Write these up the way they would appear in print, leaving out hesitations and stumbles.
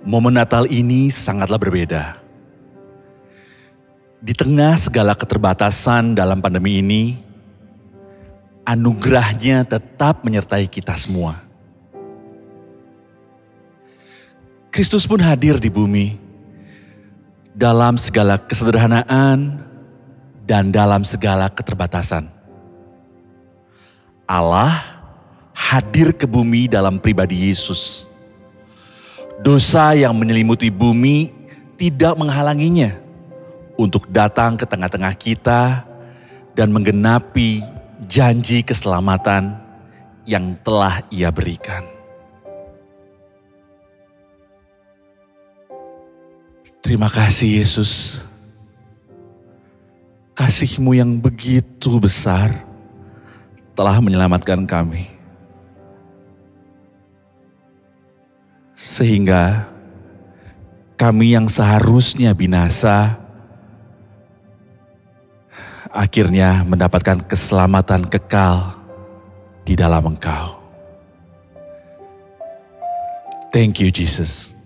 Momen Natal ini sangatlah berbeda. Di tengah segala keterbatasan dalam pandemi ini, anugerahnya tetap menyertai kita semua. Kristus pun hadir di bumi dalam segala kesederhanaan dan dalam segala keterbatasan. Allah hadir ke bumi dalam pribadi Yesus. Dosa yang menyelimuti bumi tidak menghalanginya untuk datang ke tengah-tengah kita dan menggenapi janji keselamatan yang telah Ia berikan. Terima kasih Yesus. Kasih-Mu yang begitu besar telah menyelamatkan kami. Sehingga kami yang seharusnya binasa akhirnya mendapatkan keselamatan kekal di dalam Engkau. Thank you Jesus.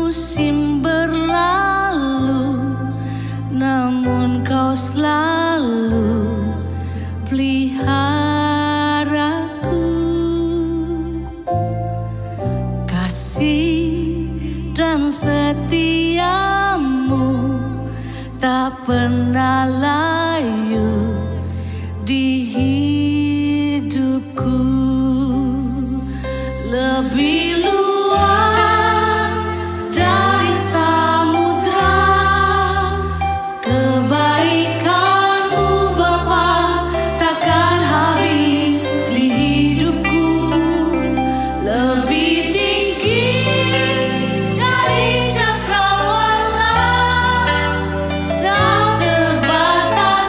Semusim berlalu, namun Kau selalu peliharaku. Kasih dan setiamu tak pernah layu di hidupku. Lebih luas dari samudra, kebaikan-Mu Bapa takkan habis di hidupku. Lebih tinggi dari cakrawala, tak terbatas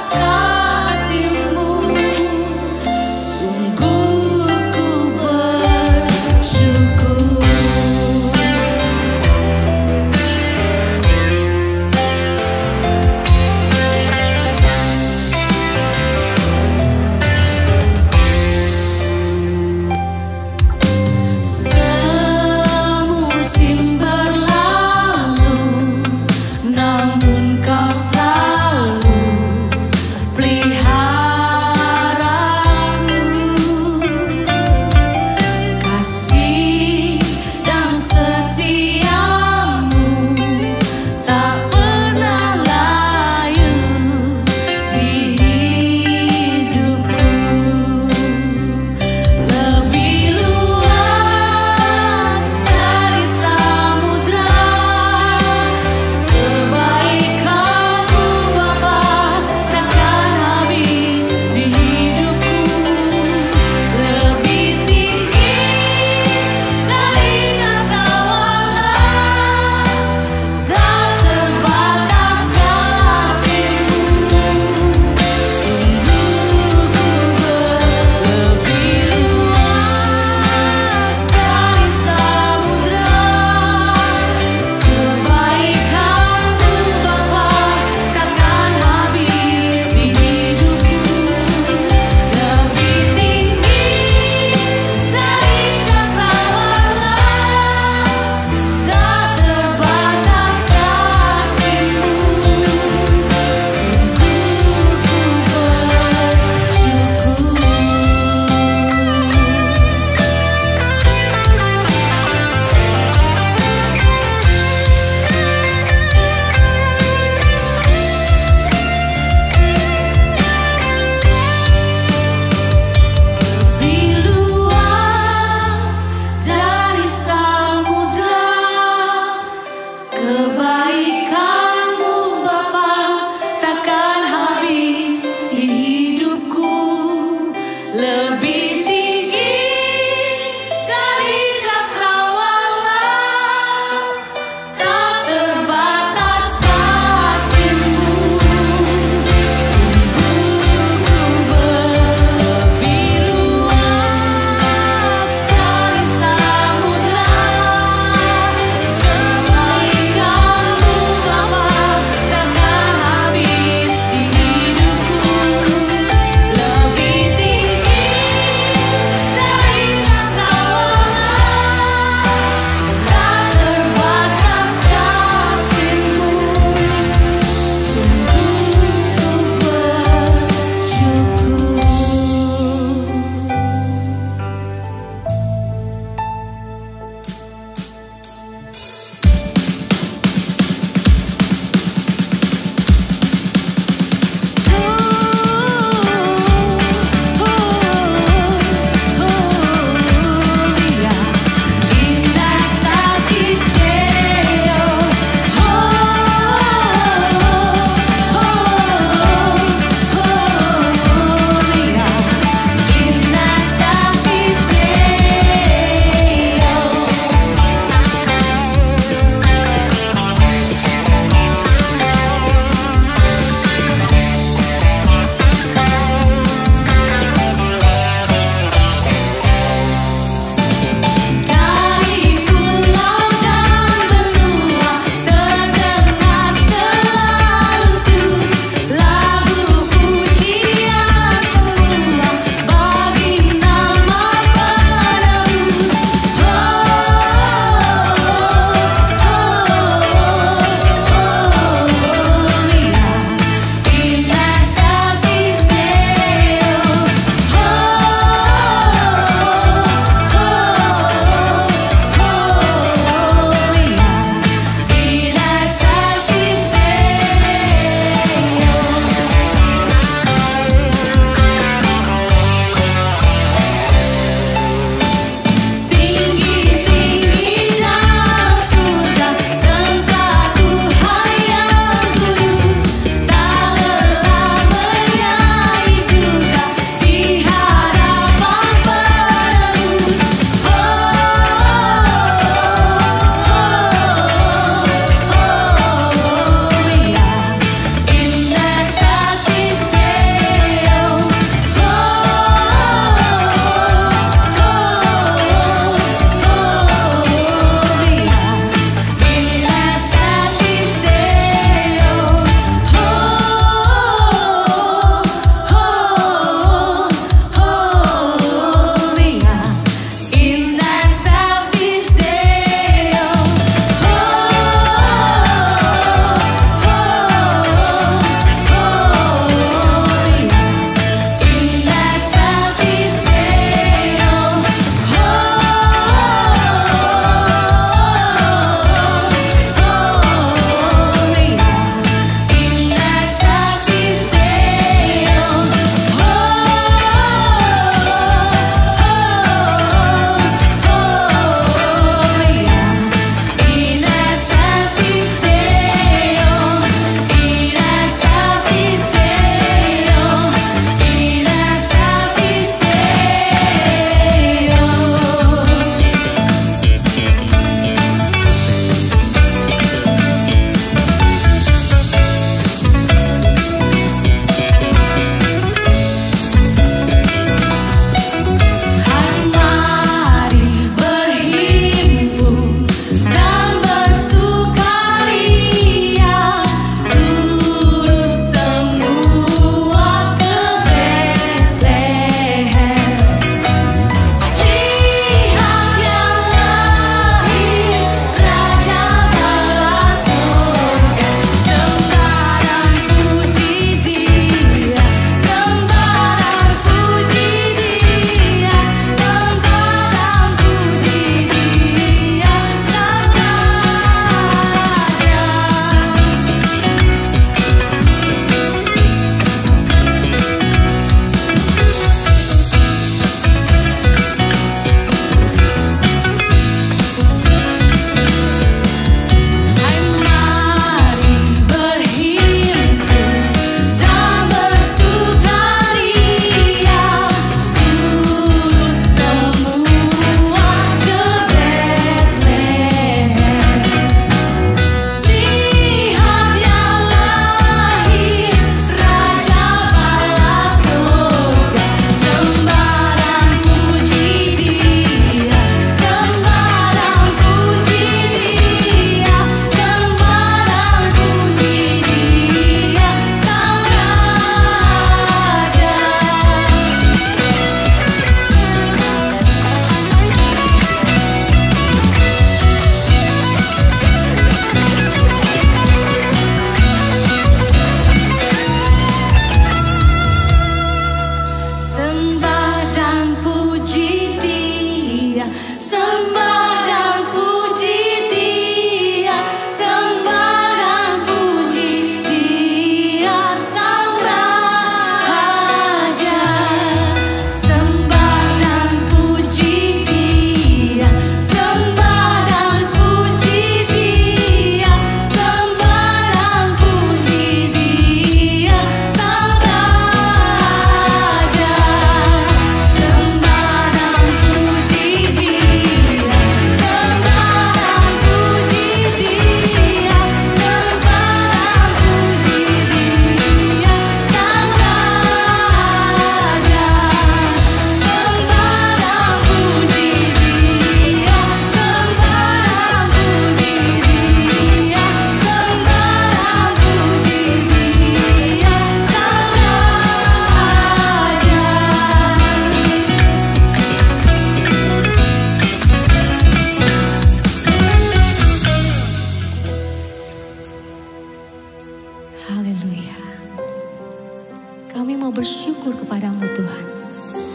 mau bersyukur kepadamu Tuhan.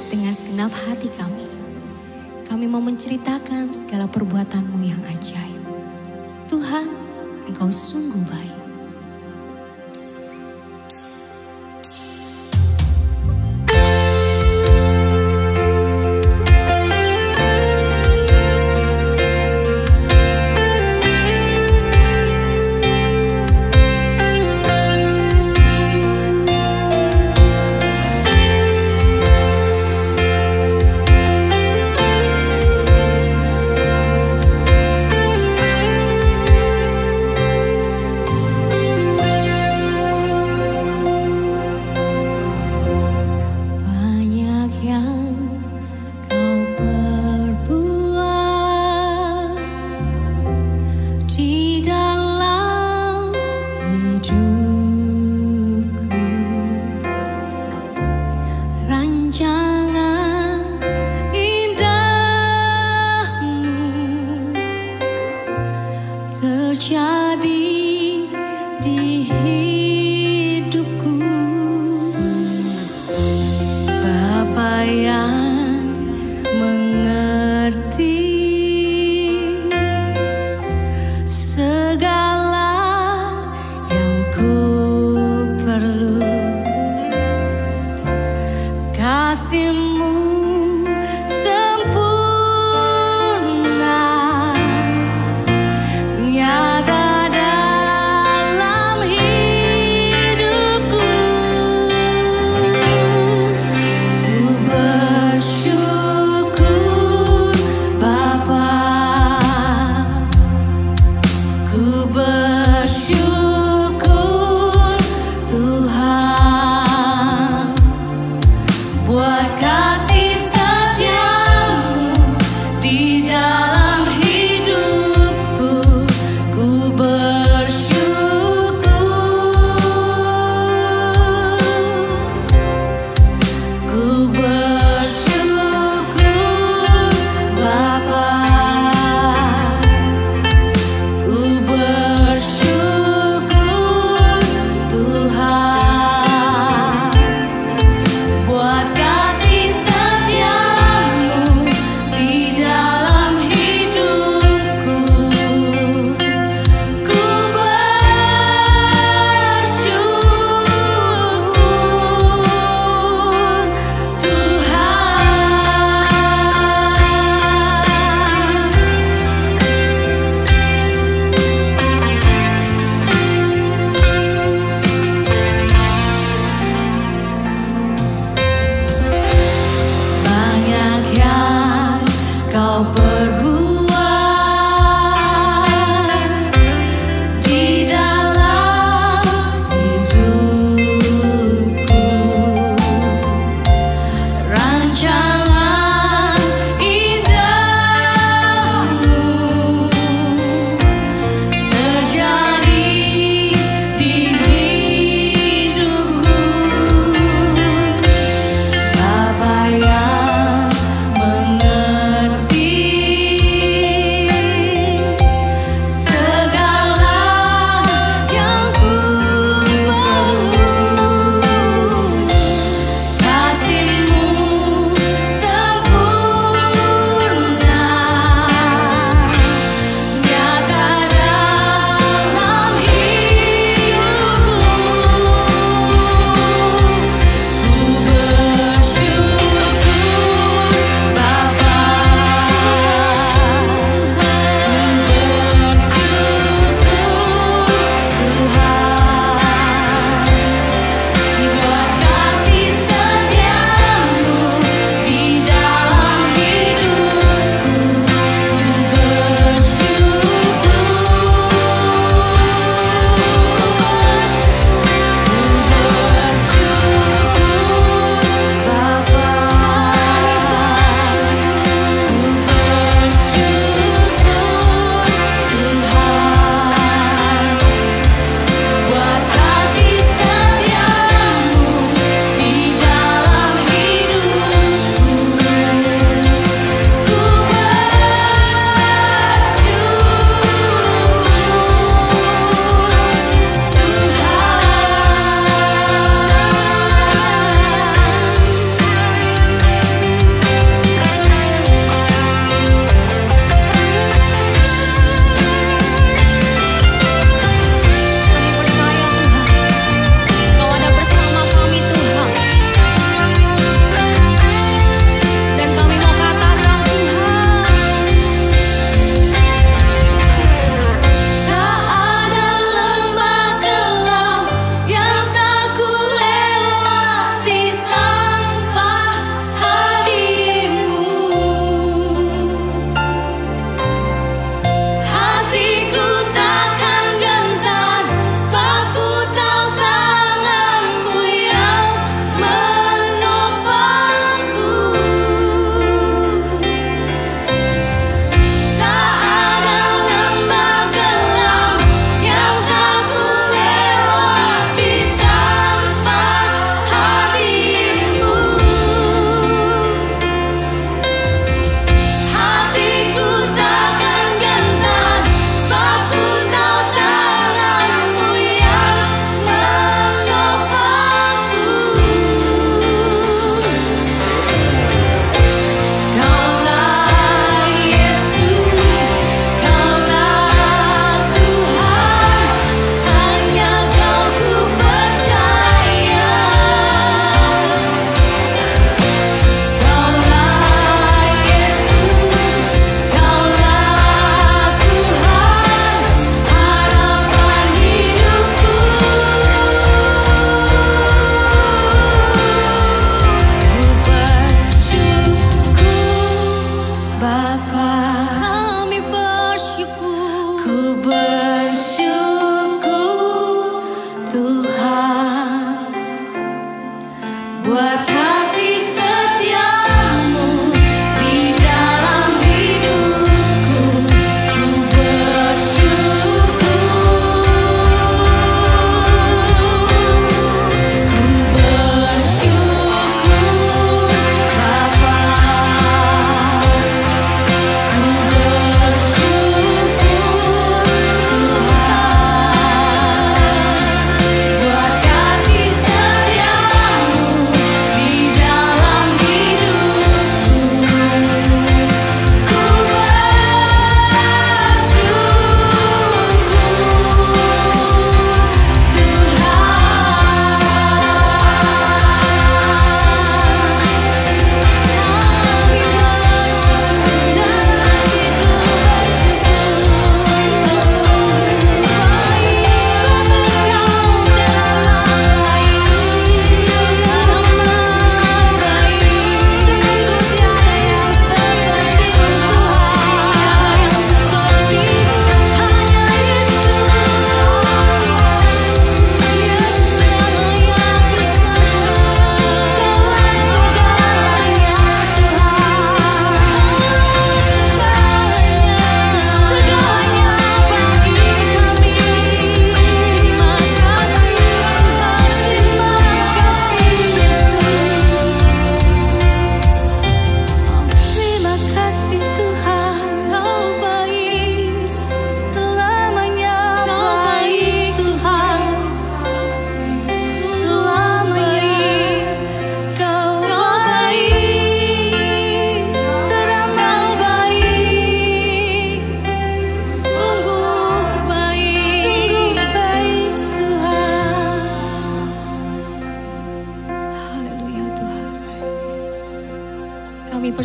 Dengan segenap hati kami mau menceritakan segala perbuatan-Mu yang ajaib. Tuhan, Engkau sungguh baik. Terjadi di hidupku, Bapa yang mengerti segala yang ku perlu. Kasih-Mu sempurna, nyata dan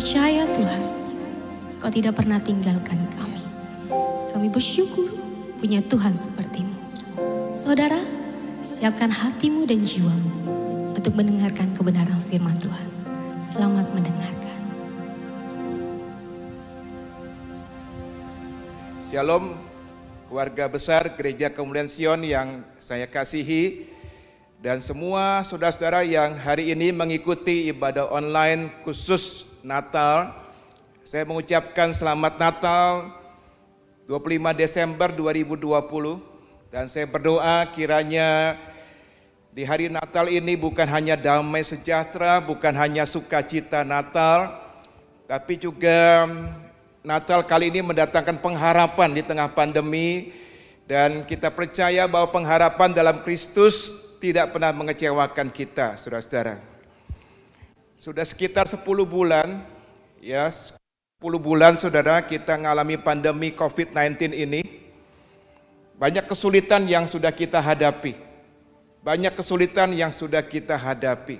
percaya Tuhan, Kau tidak pernah tinggalkan kami. Kami bersyukur punya Tuhan seperti-Mu. Saudara, siapkan hatimu dan jiwamu untuk mendengarkan kebenaran firman Tuhan. Selamat mendengarkan. Shalom, keluarga besar Gereja Kemuliaan Sion yang saya kasihi, dan semua saudara-saudara yang hari ini mengikuti ibadah online khusus Natal. Saya mengucapkan selamat Natal 25 Desember 2020, dan saya berdoa kiranya di hari Natal ini bukan hanya damai sejahtera, bukan hanya sukacita Natal, tapi juga Natal kali ini mendatangkan pengharapan di tengah pandemi, dan kita percaya bahwa pengharapan dalam Kristus tidak pernah mengecewakan kita, saudara-saudara. Sudah sekitar 10 bulan, ya 10 bulan saudara kita mengalami pandemi COVID-19 ini. Banyak kesulitan yang sudah kita hadapi. Banyak kesulitan yang sudah kita hadapi.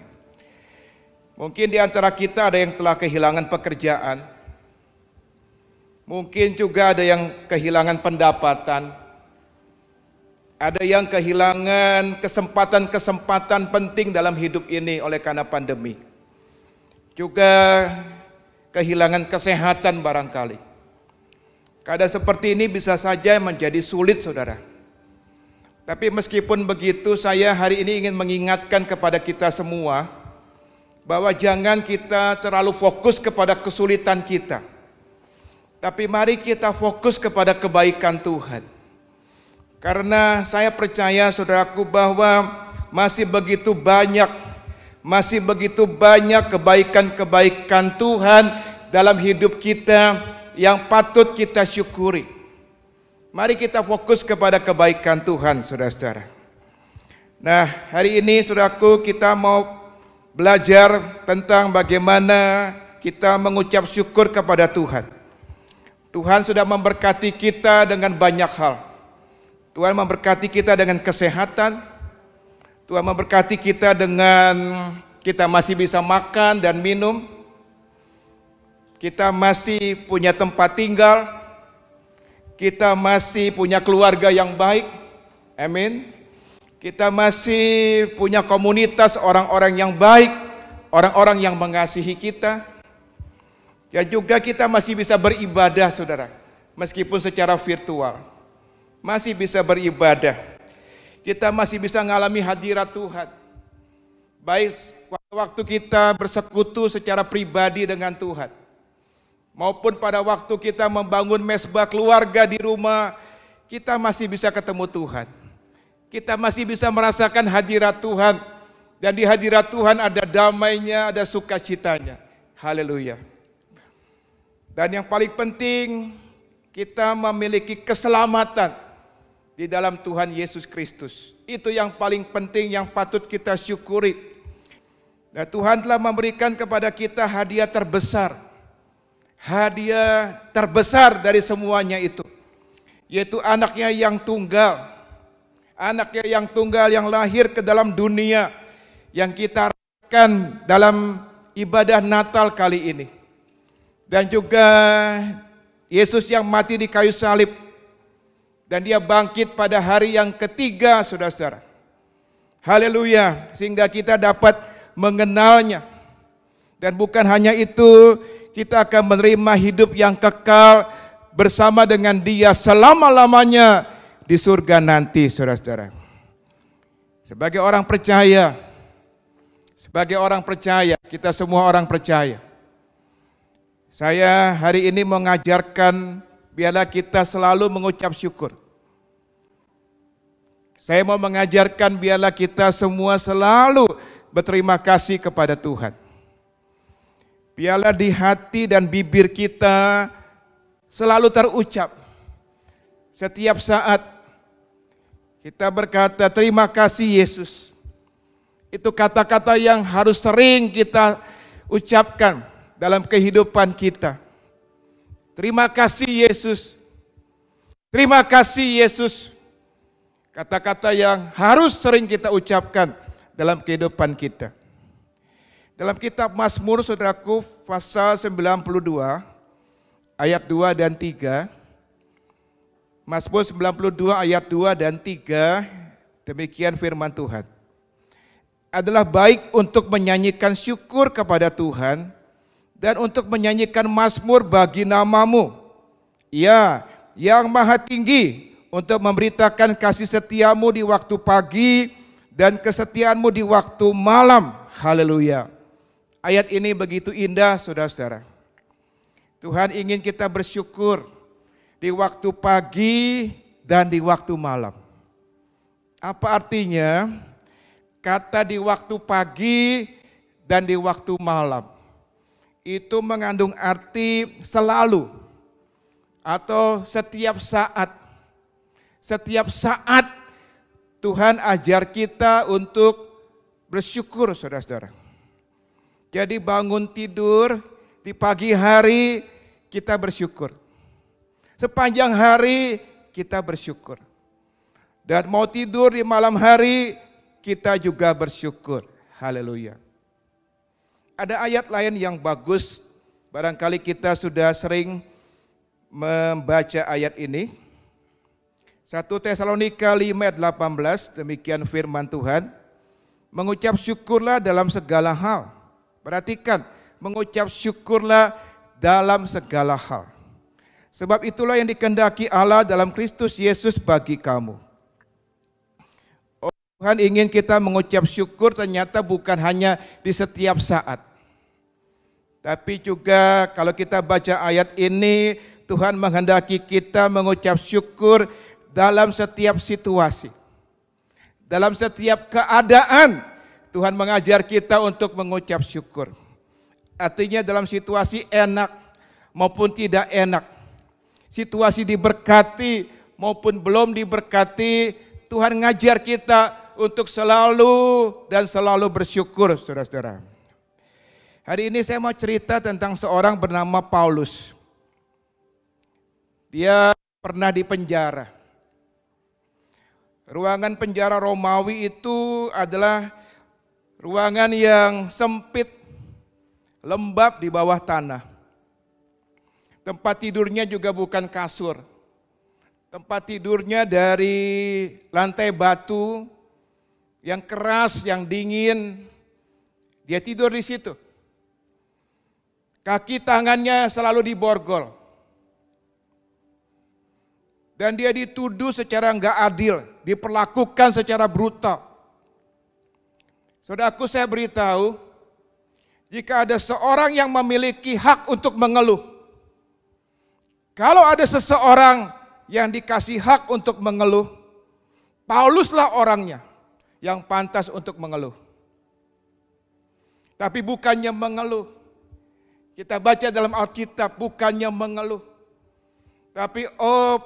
Mungkin di antara kita ada yang telah kehilangan pekerjaan. Mungkin juga ada yang kehilangan pendapatan. Ada yang kehilangan kesempatan-kesempatan penting dalam hidup ini oleh karena pandemi. Juga kehilangan kesehatan barangkali. Keadaan seperti ini bisa saja menjadi sulit, saudara. Tapi meskipun begitu, saya hari ini ingin mengingatkan kepada kita semua bahwa jangan kita terlalu fokus kepada kesulitan kita. Tapi mari kita fokus kepada kebaikan Tuhan. Karena saya percaya saudaraku bahwa masih begitu banyak kebaikan-kebaikan Tuhan dalam hidup kita yang patut kita syukuri. Mari kita fokus kepada kebaikan Tuhan, saudara-saudara. Nah, hari ini saudaraku kita mau belajar tentang bagaimana kita mengucap syukur kepada Tuhan. Tuhan sudah memberkati kita dengan banyak hal. Tuhan memberkati kita dengan kesehatan. Tuhan memberkati kita dengan kita masih bisa makan dan minum. Kita masih punya tempat tinggal. Kita masih punya keluarga yang baik. Amin. Kita masih punya komunitas orang-orang yang baik, orang-orang yang mengasihi kita. Dan juga kita masih bisa beribadah, saudara, meskipun secara virtual. Masih bisa beribadah. Kita masih bisa mengalami hadirat Tuhan. Baik waktu kita bersekutu secara pribadi dengan Tuhan, maupun pada waktu kita membangun mesbah keluarga di rumah, kita masih bisa ketemu Tuhan. Kita masih bisa merasakan hadirat Tuhan. Dan di hadirat Tuhan ada damainya, ada sukacitanya. Haleluya. Dan yang paling penting, kita memiliki keselamatan di dalam Tuhan Yesus Kristus. Itu yang paling penting, yang patut kita syukuri. Dan Tuhan telah memberikan kepada kita hadiah terbesar. Hadiah terbesar dari semuanya itu, yaitu anaknya yang tunggal. Anaknya yang tunggal yang lahir ke dalam dunia, yang kita rayakan dalam ibadah Natal kali ini. Dan juga Yesus yang mati di kayu salib. Dan dia bangkit pada hari yang ketiga, saudara-saudara. Haleluya, sehingga kita dapat mengenalnya. Dan bukan hanya itu, kita akan menerima hidup yang kekal bersama dengan dia selama-lamanya di surga nanti, saudara-saudara. Sebagai orang percaya, kita semua orang percaya. Saya hari ini mengajarkan biarlah kita selalu mengucap syukur. Saya mau mengajarkan biarlah kita semua selalu berterima kasih kepada Tuhan. Biarlah di hati dan bibir kita selalu terucap. Setiap saat kita berkata terima kasih Yesus. Itu kata-kata yang harus sering kita ucapkan dalam kehidupan kita. Terima kasih Yesus. Terima kasih Yesus. Kata-kata yang harus sering kita ucapkan dalam kehidupan kita. Dalam kitab Mazmur, saudaraku, pasal 92, ayat 2 dan 3. Mazmur 92 ayat 2 dan 3, demikian firman Tuhan. Adalah baik untuk menyanyikan syukur kepada Tuhan dan untuk menyanyikan mazmur bagi namamu. Ya, yang maha tinggi, untuk memberitakan kasih setiamu di waktu pagi dan kesetiaanmu di waktu malam. Haleluya. Ayat ini begitu indah, saudara-saudara. Tuhan ingin kita bersyukur di waktu pagi dan di waktu malam. Apa artinya? Kata di waktu pagi dan di waktu malam. Itu mengandung arti selalu atau setiap saat. Setiap saat Tuhan ajar kita untuk bersyukur, saudara-saudara. Jadi bangun tidur di pagi hari kita bersyukur. Sepanjang hari kita bersyukur. Dan mau tidur di malam hari kita juga bersyukur. Haleluya. Ada ayat lain yang bagus. Barangkali kita sudah sering membaca ayat ini. 1 Tesalonika 5 ayat 18, demikian firman Tuhan. Mengucap syukurlah dalam segala hal. Perhatikan, mengucap syukurlah dalam segala hal. Sebab itulah yang dikehendaki Allah dalam Kristus Yesus bagi kamu. Oh, Tuhan ingin kita mengucap syukur ternyata bukan hanya di setiap saat. Tapi juga kalau kita baca ayat ini, Tuhan menghendaki kita mengucap syukur dalam setiap situasi. Dalam setiap keadaan, Tuhan mengajar kita untuk mengucap syukur. Artinya dalam situasi enak maupun tidak enak, situasi diberkati maupun belum diberkati, Tuhan ngajar kita untuk selalu dan selalu bersyukur, saudara-saudara. Hari ini saya mau cerita tentang seorang bernama Paulus. Dia pernah di penjara. Ruangan penjara Romawi itu adalah ruangan yang sempit, lembab di bawah tanah. Tempat tidurnya juga bukan kasur. Tempat tidurnya dari lantai batu yang keras, yang dingin. Dia tidur di situ. Kaki tangannya selalu diborgol. Dan dia dituduh secara enggak adil, diperlakukan secara brutal. Saudaraku, saya beritahu, jika ada seorang yang memiliki hak untuk mengeluh, kalau ada seseorang yang dikasih hak untuk mengeluh, Pauluslah orangnya yang pantas untuk mengeluh. Tapi bukannya mengeluh. Kita baca dalam Alkitab, bukannya mengeluh. Tapi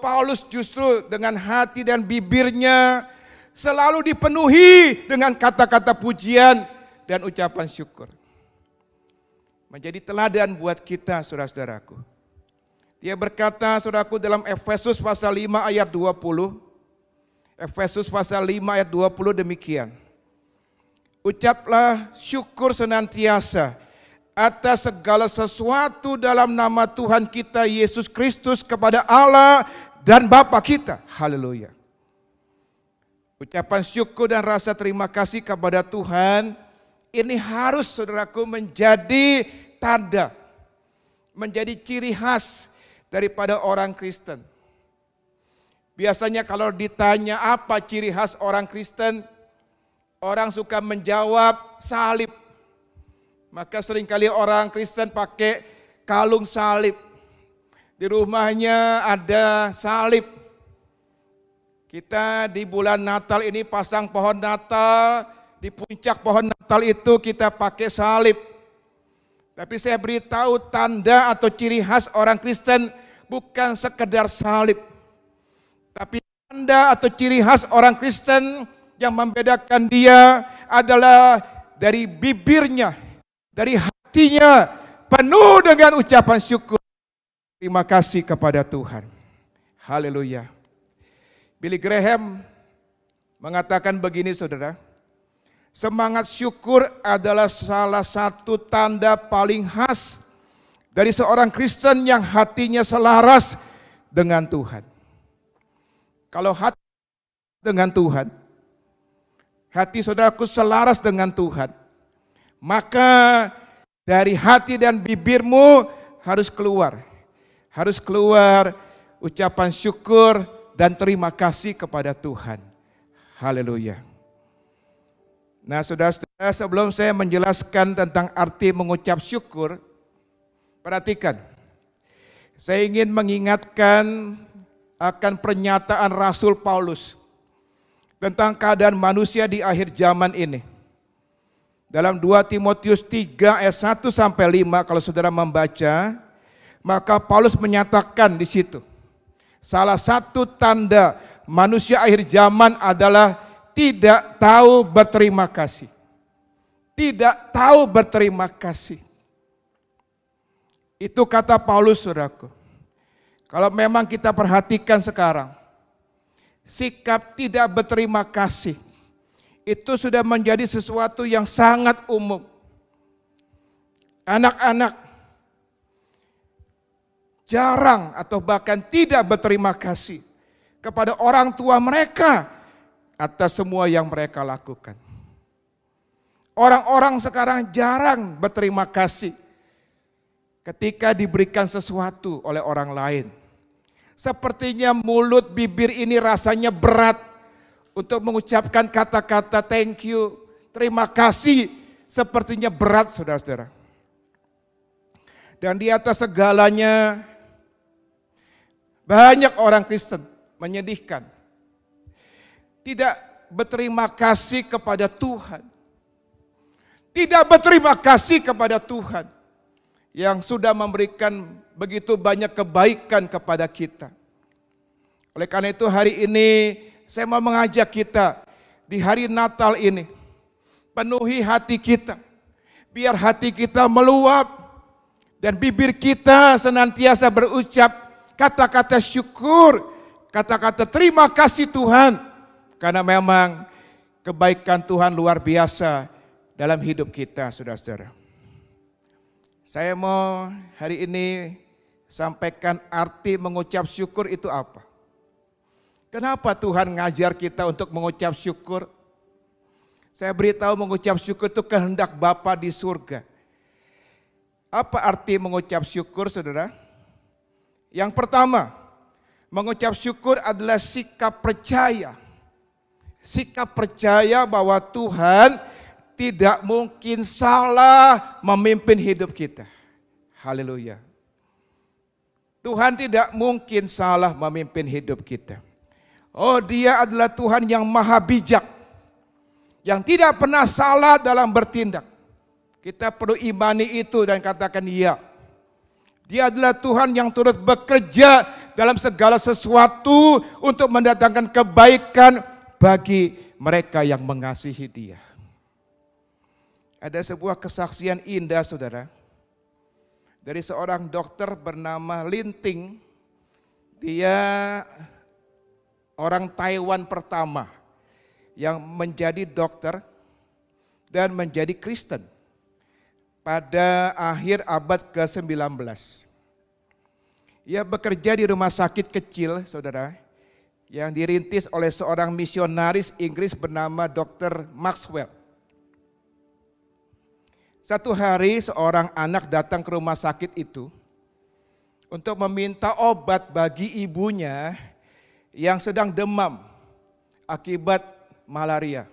Paulus justru dengan hati dan bibirnya selalu dipenuhi dengan kata-kata pujian dan ucapan syukur. Menjadi teladan buat kita, saudara-saudaraku. Dia berkata, saudaraku, dalam Efesus pasal 5 ayat 20. Efesus pasal 5 ayat 20 demikian. Ucaplah syukur senantiasa atas segala sesuatu dalam nama Tuhan kita Yesus Kristus kepada Allah dan Bapa kita. Haleluya. Ucapan syukur dan rasa terima kasih kepada Tuhan, ini harus, saudaraku, menjadi tanda, menjadi ciri khas daripada orang Kristen. Biasanya kalau ditanya apa ciri khas orang Kristen, orang suka menjawab salib. Maka seringkali orang Kristen pakai kalung salib. Di rumahnya ada salib. Kita di bulan Natal ini pasang pohon Natal, di puncak pohon Natal itu kita pakai salib. Tapi saya beritahu tanda atau ciri khas orang Kristen bukan sekedar salib. Tapi tanda atau ciri khas orang Kristen yang membedakan dia adalah dari bibirnya, dari hatinya penuh dengan ucapan syukur. Terima kasih kepada Tuhan. Haleluya. Billy Graham mengatakan begini, saudara. Semangat syukur adalah salah satu tanda paling khas dari seorang Kristen yang hatinya selaras dengan Tuhan. Kalau hati dengan Tuhan, hati saudaraku selaras dengan Tuhan, maka dari hati dan bibirmu harus keluar ucapan syukur dan terima kasih kepada Tuhan. Haleluya. Nah, saudara-saudara, sebelum saya menjelaskan tentang arti mengucap syukur, perhatikan. Saya ingin mengingatkan akan pernyataan Rasul Paulus tentang keadaan manusia di akhir zaman ini. Dalam 2 Timotius 3 ayat 1 sampai 5 kalau saudara membaca, maka Paulus menyatakan di situ, salah satu tanda manusia akhir zaman adalah tidak tahu berterima kasih. Tidak tahu berterima kasih. Itu kata Paulus, saudaraku. Kalau memang kita perhatikan sekarang, sikap tidak berterima kasih itu sudah menjadi sesuatu yang sangat umum. Anak-anak jarang atau bahkan tidak berterima kasih kepada orang tua mereka atas semua yang mereka lakukan. Orang-orang sekarang jarang berterima kasih ketika diberikan sesuatu oleh orang lain. Sepertinya mulut bibir ini rasanya berat untuk mengucapkan kata-kata thank you, terima kasih, sepertinya berat, saudara-saudara. Dan di atas segalanya, banyak orang Kristen menyedihkan, tidak berterima kasih kepada Tuhan. Tidak berterima kasih kepada Tuhan yang sudah memberikan begitu banyak kebaikan kepada kita. Oleh karena itu hari ini saya mau mengajak kita di hari Natal ini, penuhi hati kita, biar hati kita meluap dan bibir kita senantiasa berucap kata-kata syukur, kata-kata terima kasih Tuhan. Karena memang kebaikan Tuhan luar biasa dalam hidup kita, saudara-saudara. Saya mau hari ini sampaikan arti mengucap syukur itu apa. Kenapa Tuhan ngajar kita untuk mengucap syukur? Saya beritahu mengucap syukur itu kehendak Bapa di surga. Apa arti mengucap syukur, saudara? Yang pertama, mengucap syukur adalah sikap percaya. Sikap percaya bahwa Tuhan tidak mungkin salah memimpin hidup kita. Haleluya. Tuhan tidak mungkin salah memimpin hidup kita. Oh, Dia adalah Tuhan yang maha bijak, yang tidak pernah salah dalam bertindak. Kita perlu imani itu dan katakan iya. Dia adalah Tuhan yang turut bekerja dalam segala sesuatu untuk mendatangkan kebaikan bagi mereka yang mengasihi Dia. Ada sebuah kesaksian indah, saudara, dari seorang dokter bernama Lin Ting. Dia orang Taiwan pertama yang menjadi dokter dan menjadi Kristen pada akhir abad ke-19. Ia bekerja di rumah sakit kecil, saudara, yang dirintis oleh seorang misionaris Inggris bernama Dr. Maxwell. Satu hari seorang anak datang ke rumah sakit itu untuk meminta obat bagi ibunya yang sedang demam akibat malaria.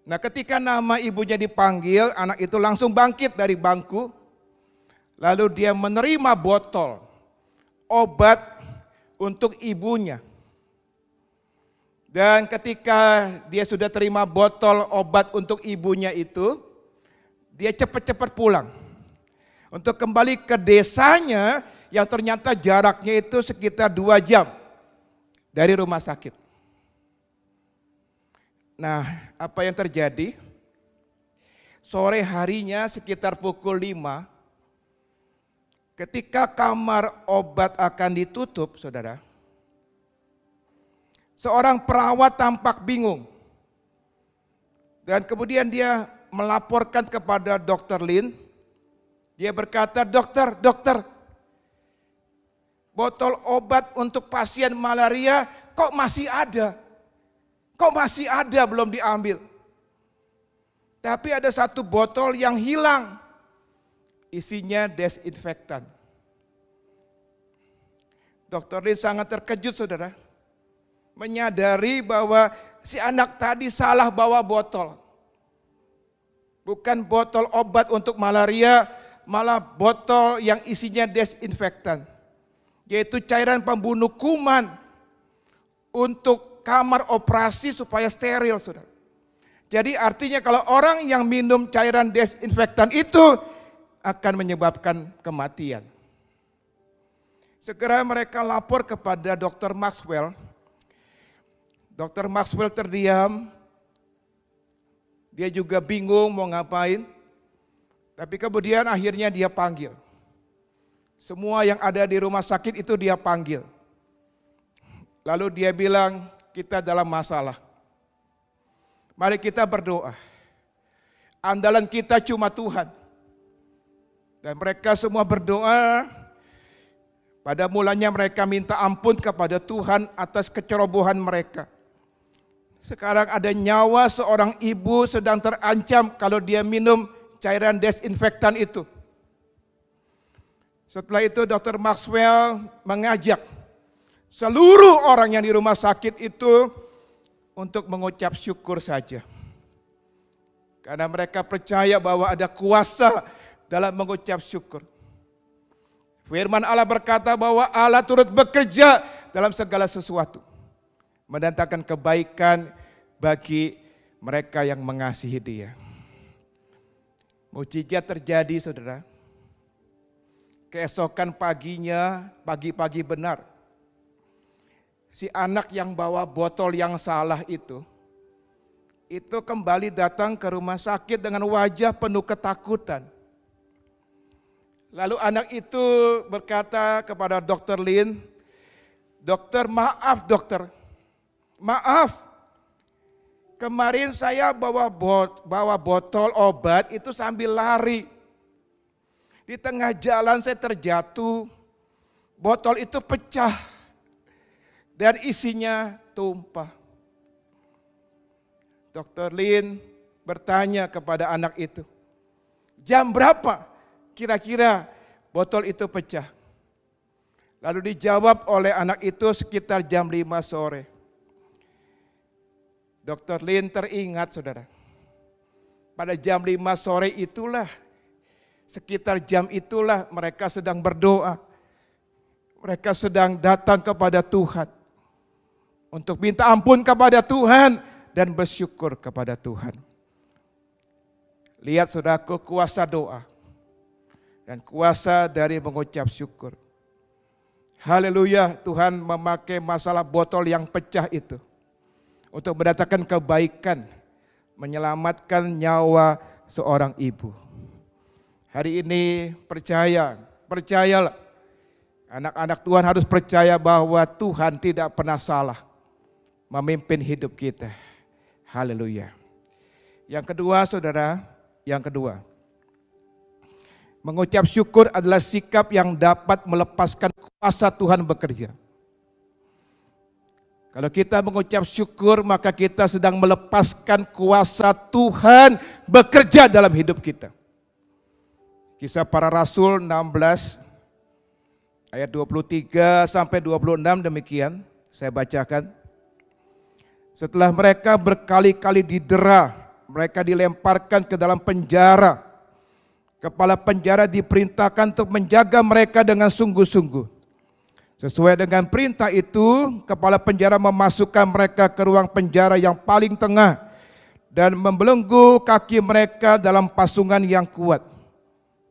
Nah, ketika nama ibunya dipanggil, anak itu langsung bangkit dari bangku, lalu dia menerima botol obat untuk ibunya. Dan ketika dia sudah terima botol obat untuk ibunya itu, dia cepat-cepat pulang untuk kembali ke desanya yang ternyata jaraknya itu sekitar 2 jam dari rumah sakit. Nah, apa yang terjadi? Sore harinya sekitar pukul 5, ketika kamar obat akan ditutup, saudara, seorang perawat tampak bingung. Dan kemudian dia melaporkan kepada Dr. Lin. Dia berkata, dokter, botol obat untuk pasien malaria kok masih ada? Kok masih ada belum diambil? Tapi ada satu botol yang hilang. Isinya desinfektan. Dr. Lin sangat terkejut, saudara. Menyadari bahwa si anak tadi salah bawa botol. Bukan botol obat untuk malaria, malah botol yang isinya desinfektan. Yaitu cairan pembunuh kuman untuk kamar operasi supaya steril, saudara. Jadi artinya kalau orang yang minum cairan desinfektan itu akan menyebabkan kematian. Segera mereka lapor kepada Dr. Maxwell. Dr. Maxwell terdiam. Dia juga bingung mau ngapain. Tapi kemudian akhirnya dia panggil. Semua yang ada di rumah sakit itu dia panggil. Lalu dia bilang, kita dalam masalah. Mari kita berdoa. Andalan kita cuma Tuhan. Dan mereka semua berdoa. Pada mulanya mereka minta ampun kepada Tuhan atas kecerobohan mereka. Sekarang ada nyawa seorang ibu sedang terancam kalau dia minum cairan desinfektan itu. Setelah itu Dr. Maxwell mengajak seluruh orang yang di rumah sakit itu untuk mengucap syukur saja. Karena mereka percaya bahwa ada kuasa dalam mengucap syukur. Firman Allah berkata bahwa Allah turut bekerja dalam segala sesuatu. Mendatangkan kebaikan bagi mereka yang mengasihi Dia. Mujizat terjadi, saudara. Keesokan paginya, pagi-pagi benar. Si anak yang bawa botol yang salah itu kembali datang ke rumah sakit dengan wajah penuh ketakutan. Lalu anak itu berkata kepada Dr. Lin, dokter, maaf dokter, maaf. Kemarin saya bawa botol obat itu sambil lari. Di tengah jalan saya terjatuh, botol itu pecah dan isinya tumpah. Dr. Lin bertanya kepada anak itu, jam berapa kira-kira botol itu pecah? Lalu dijawab oleh anak itu sekitar jam 5 sore. Dr. Lin teringat, saudara. Pada jam 5 sore itulah, sekitar jam itulah mereka sedang berdoa. Mereka sedang datang kepada Tuhan. Untuk minta ampun kepada Tuhan dan bersyukur kepada Tuhan. Lihat saudaraku, kuasa doa. Dan kuasa dari mengucap syukur. Haleluya, Tuhan memakai masalah botol yang pecah itu untuk mendatangkan kebaikan, menyelamatkan nyawa seorang ibu. Hari ini percayalah. Anak-anak Tuhan harus percaya bahwa Tuhan tidak pernah salah memimpin hidup kita. Haleluya. Yang kedua, saudara, mengucap syukur adalah sikap yang dapat melepaskan kuasa Tuhan bekerja. Kalau kita mengucap syukur, maka kita sedang melepaskan kuasa Tuhan bekerja dalam hidup kita. Kisah Para Rasul 16 ayat 23 sampai 26 demikian saya bacakan. Setelah mereka berkali-kali didera, mereka dilemparkan ke dalam penjara. Kepala penjara diperintahkan untuk menjaga mereka dengan sungguh-sungguh. Sesuai dengan perintah itu, kepala penjara memasukkan mereka ke ruang penjara yang paling tengah dan membelenggu kaki mereka dalam pasungan yang kuat.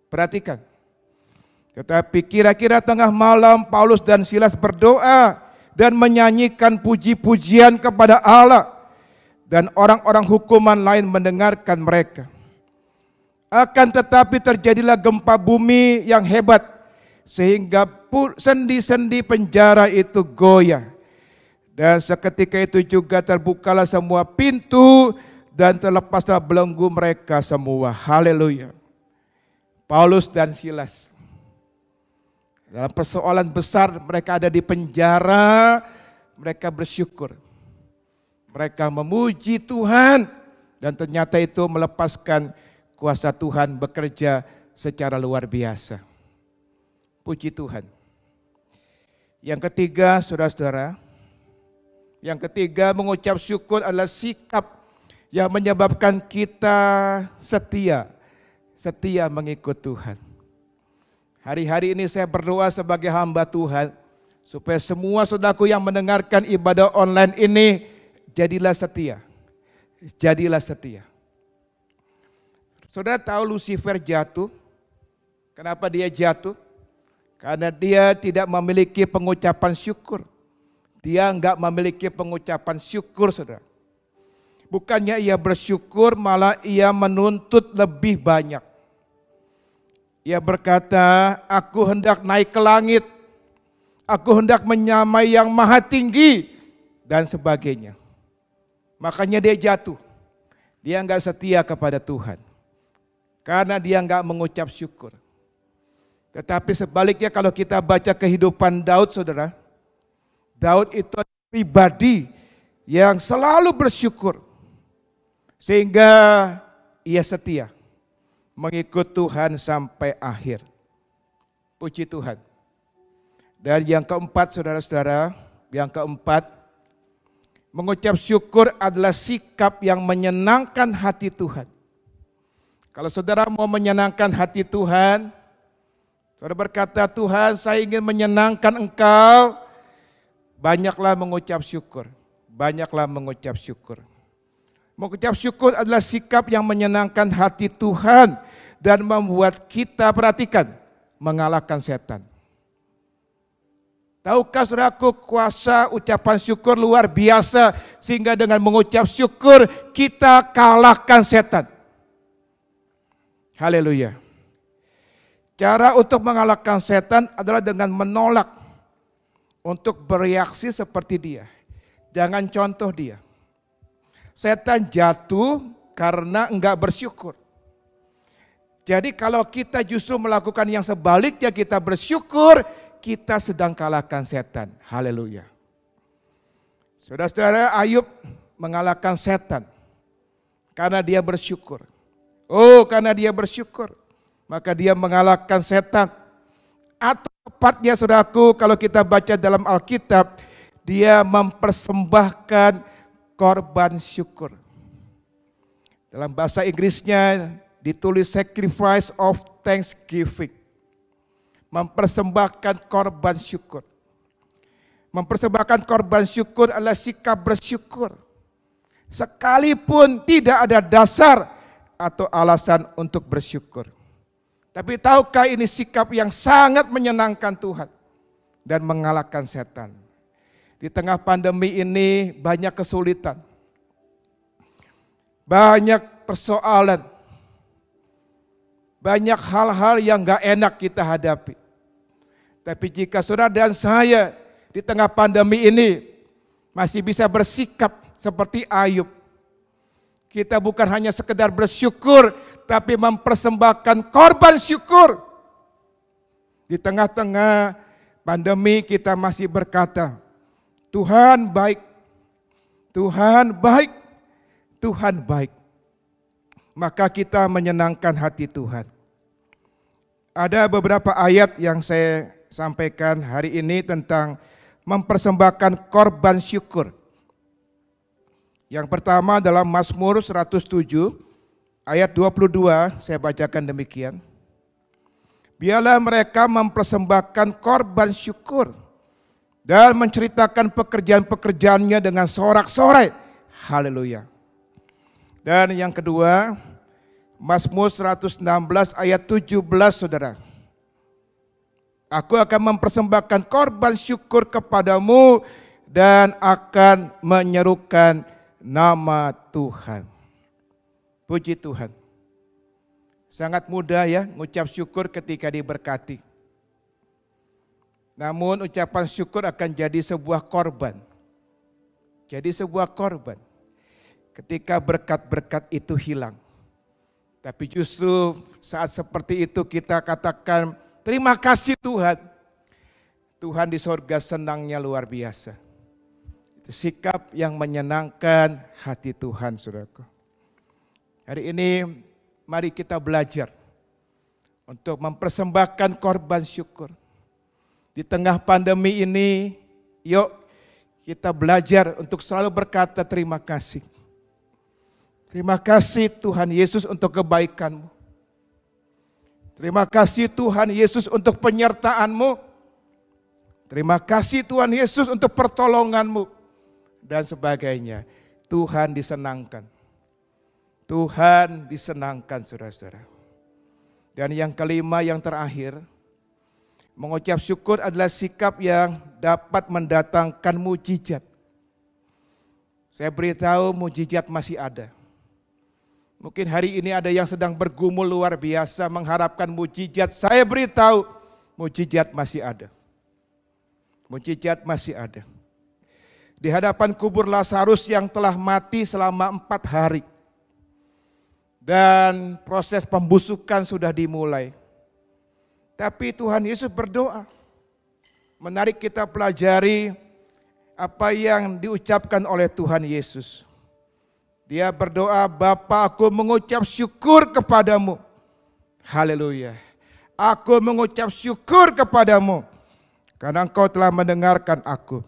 Perhatikan. Tetapi kira-kira tengah malam Paulus dan Silas berdoa dan menyanyikan puji-pujian kepada Allah, dan orang-orang hukuman lain mendengarkan mereka. Akan tetapi terjadilah gempa bumi yang hebat, sehingga sendi-sendi penjara itu goyah. Dan seketika itu juga terbukalah semua pintu dan terlepaslah belenggu mereka semua. Haleluya. Paulus dan Silas. Dalam persoalan besar mereka ada di penjara, mereka bersyukur. Mereka memuji Tuhan dan ternyata itu melepaskan kuasa Tuhan bekerja secara luar biasa. Puji Tuhan. Yang ketiga, saudara-saudara, yang ketiga mengucap syukur adalah sikap yang menyebabkan kita setia mengikut Tuhan. Hari-hari ini saya berdoa sebagai hamba Tuhan, supaya semua saudaraku yang mendengarkan ibadah online ini, jadilah setia. Jadilah setia. Saudara tahu Lucifer jatuh? Kenapa dia jatuh? Karena dia tidak memiliki pengucapan syukur. Dia enggak memiliki pengucapan syukur, saudara. Bukannya ia bersyukur, malah ia menuntut lebih banyak. Ia berkata, aku hendak naik ke langit, aku hendak menyamai yang maha tinggi, dan sebagainya. Makanya dia jatuh. Dia enggak setia kepada Tuhan. Karena dia enggak mengucap syukur. Tetapi sebaliknya kalau kita baca kehidupan Daud, saudara, Daud itu pribadi yang selalu bersyukur. Sehingga ia setia mengikut Tuhan sampai akhir. Puji Tuhan. Dan yang keempat, saudara-saudara, yang keempat, mengucap syukur adalah sikap yang menyenangkan hati Tuhan. Kalau saudara mau menyenangkan hati Tuhan, saudara berkata, Tuhan saya ingin menyenangkan Engkau, banyaklah mengucap syukur. Banyaklah mengucap syukur. Mengucap syukur adalah sikap yang menyenangkan hati Tuhan dan membuat kita, perhatikan, mengalahkan setan. Tahukah saudaraku, kuasa ucapan syukur luar biasa sehingga dengan mengucap syukur kita kalahkan setan. Haleluya. Cara untuk mengalahkan setan adalah dengan menolak untuk bereaksi seperti dia. Jangan contoh dia. Setan jatuh karena enggak bersyukur. Jadi kalau kita justru melakukan yang sebaliknya, kita bersyukur, kita sedang kalahkan setan. Haleluya. Saudara-saudara, Ayub mengalahkan setan karena dia bersyukur. Oh, karena dia bersyukur, maka dia mengalahkan setan. Atau tepatnya saudaraku, kalau kita baca dalam Alkitab, dia mempersembahkan korban syukur. Dalam bahasa Inggrisnya ditulis sacrifice of thanksgiving. Mempersembahkan korban syukur. Mempersembahkan korban syukur adalah sikap bersyukur. Sekalipun tidak ada dasar atau alasan untuk bersyukur. Tapi tahukah ini sikap yang sangat menyenangkan Tuhan dan mengalahkan setan. Di tengah pandemi ini banyak kesulitan, banyak persoalan, banyak hal-hal yang gak enak kita hadapi. Tapi jika saudara dan saya di tengah pandemi ini masih bisa bersikap seperti Ayub, kita bukan hanya sekedar bersyukur, tapi mempersembahkan korban syukur. Di tengah-tengah pandemi kita masih berkata, Tuhan baik, Tuhan baik, Tuhan baik. Maka kita menyenangkan hati Tuhan. Ada beberapa ayat yang saya sampaikan hari ini tentang mempersembahkan korban syukur. Yang pertama dalam Mazmur 107 ayat 22, saya bacakan demikian. Biarlah mereka mempersembahkan korban syukur dan menceritakan pekerjaan-pekerjaannya dengan sorak-sorai. Haleluya. Dan yang kedua, Mazmur 116 ayat 17, saudara. Aku akan mempersembahkan korban syukur kepadamu dan akan menyerukan nama Tuhan. Puji Tuhan. Sangat mudah ya mengucap syukur ketika diberkati. Namun ucapan syukur akan jadi sebuah korban. Jadi sebuah korban. ketika berkat-berkat itu hilang. Tapi justru saat seperti itu kita katakan, terima kasih Tuhan. Tuhan di sorga senangnya luar biasa. Itu sikap yang menyenangkan hati Tuhan, saudaraku. Hari ini mari kita belajar untuk mempersembahkan korban syukur. Di tengah pandemi ini, yuk kita belajar untuk selalu berkata terima kasih. Terima kasih Tuhan Yesus untuk kebaikan-Mu. Terima kasih Tuhan Yesus untuk penyertaan-Mu. Terima kasih Tuhan Yesus untuk pertolongan-Mu. Dan sebagainya. Tuhan disenangkan. Tuhan disenangkan, saudara-saudara. Dan yang kelima, yang terakhir, mengucap syukur adalah sikap yang dapat mendatangkan mujizat. Saya beritahu mujizat masih ada. Mungkin hari ini ada yang sedang bergumul luar biasa mengharapkan mujizat. Saya beritahu mujizat masih ada. Mujizat masih ada. Di hadapan kubur Lazarus yang telah mati selama 4 hari. Dan proses pembusukan sudah dimulai. Tapi Tuhan Yesus berdoa. Menarik kita pelajari apa yang diucapkan oleh Tuhan Yesus. Dia berdoa, Bapa, aku mengucap syukur kepadamu. Haleluya. Aku mengucap syukur kepadamu. Karena engkau telah mendengarkan aku.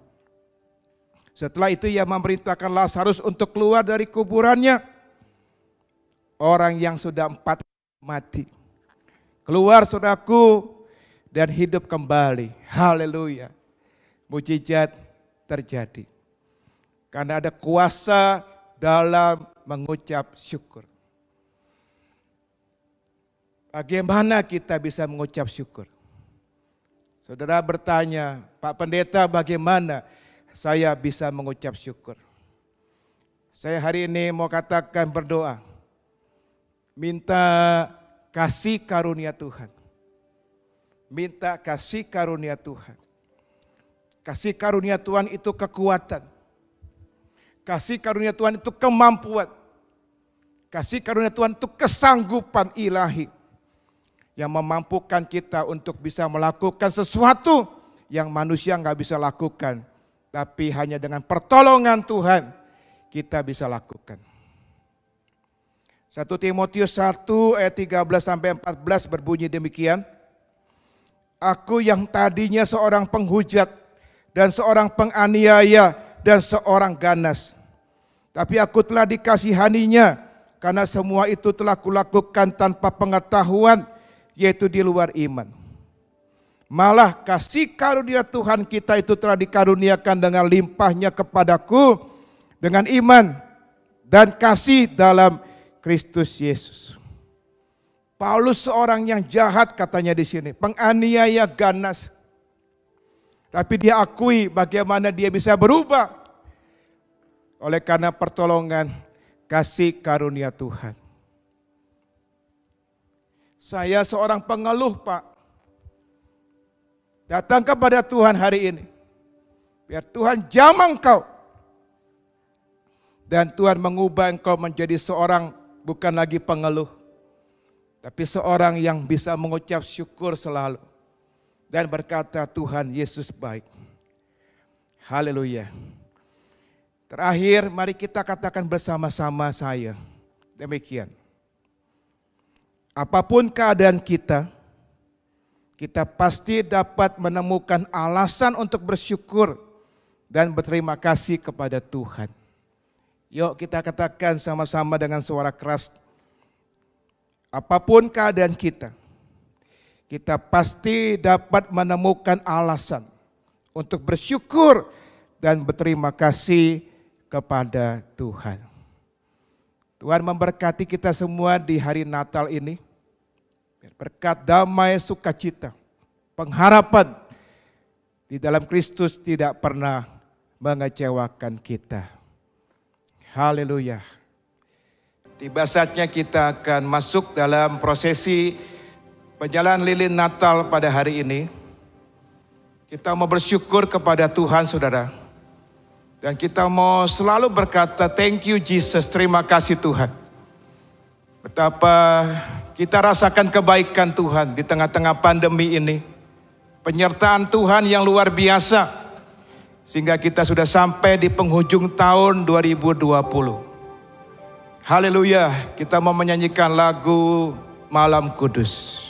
Setelah itu ia memerintahkan Lazarus untuk keluar dari kuburannya. Orang yang sudah 4 mati. Keluar saudaraku dan hidup kembali. Haleluya. Mujizat terjadi. Karena ada kuasa dalam mengucap syukur. Bagaimana kita bisa mengucap syukur? Saudara bertanya, Pak Pendeta, bagaimana saya bisa mengucap syukur? Saya hari ini mau katakan berdoa. Minta kasih karunia Tuhan. Minta kasih karunia Tuhan. Kasih karunia Tuhan itu kekuatan. Kasih karunia Tuhan itu kemampuan. Kasih karunia Tuhan itu kesanggupan ilahi. Yang memampukan kita untuk bisa melakukan sesuatu yang manusia nggak bisa lakukan. Tapi hanya dengan pertolongan Tuhan kita bisa lakukan. 1 Timotius 1 ayat 13-14 berbunyi demikian. Aku yang tadinya seorang penghujat dan seorang penganiaya dan seorang ganas. Tapi aku telah dikasihaninya karena semua itu telah kulakukan tanpa pengetahuan, yaitu di luar iman. Malah kasih karunia Tuhan kita itu telah dikaruniakan dengan limpahnya kepadaku dengan iman dan kasih dalam Kristus Yesus. Paulus seorang yang jahat katanya di sini, penganiaya ganas. Tapi dia akui bagaimana dia bisa berubah oleh karena pertolongan kasih karunia Tuhan. Saya seorang pengeluh, Pak. Datang kepada Tuhan hari ini. Biar Tuhan jamah engkau. Dan Tuhan mengubah engkau menjadi seorang bukan lagi pengeluh. Tapi seorang yang bisa mengucap syukur selalu. Dan berkata Tuhan Yesus baik. Haleluya. Terakhir mari kita katakan bersama-sama saya. Demikian. Apapun keadaan kita, kita pasti dapat menemukan alasan untuk bersyukur dan berterima kasih kepada Tuhan. Yuk kita katakan sama-sama dengan suara keras. Apapun keadaan kita, kita pasti dapat menemukan alasan untuk bersyukur dan berterima kasih kepada Tuhan. Tuhan memberkati kita semua di hari Natal ini. Berkat damai sukacita, pengharapan di dalam Kristus tidak pernah mengecewakan kita. Haleluya. Tiba saatnya kita akan masuk dalam prosesi penjalan lilin Natal pada hari ini. Kita mau bersyukur kepada Tuhan saudara. Dan kita mau selalu berkata, thank you Jesus, terima kasih Tuhan. Betapa kita rasakan kebaikan Tuhan di tengah-tengah pandemi ini. Penyertaan Tuhan yang luar biasa. Sehingga kita sudah sampai di penghujung tahun 2020. Haleluya, kita mau menyanyikan lagu Malam Kudus.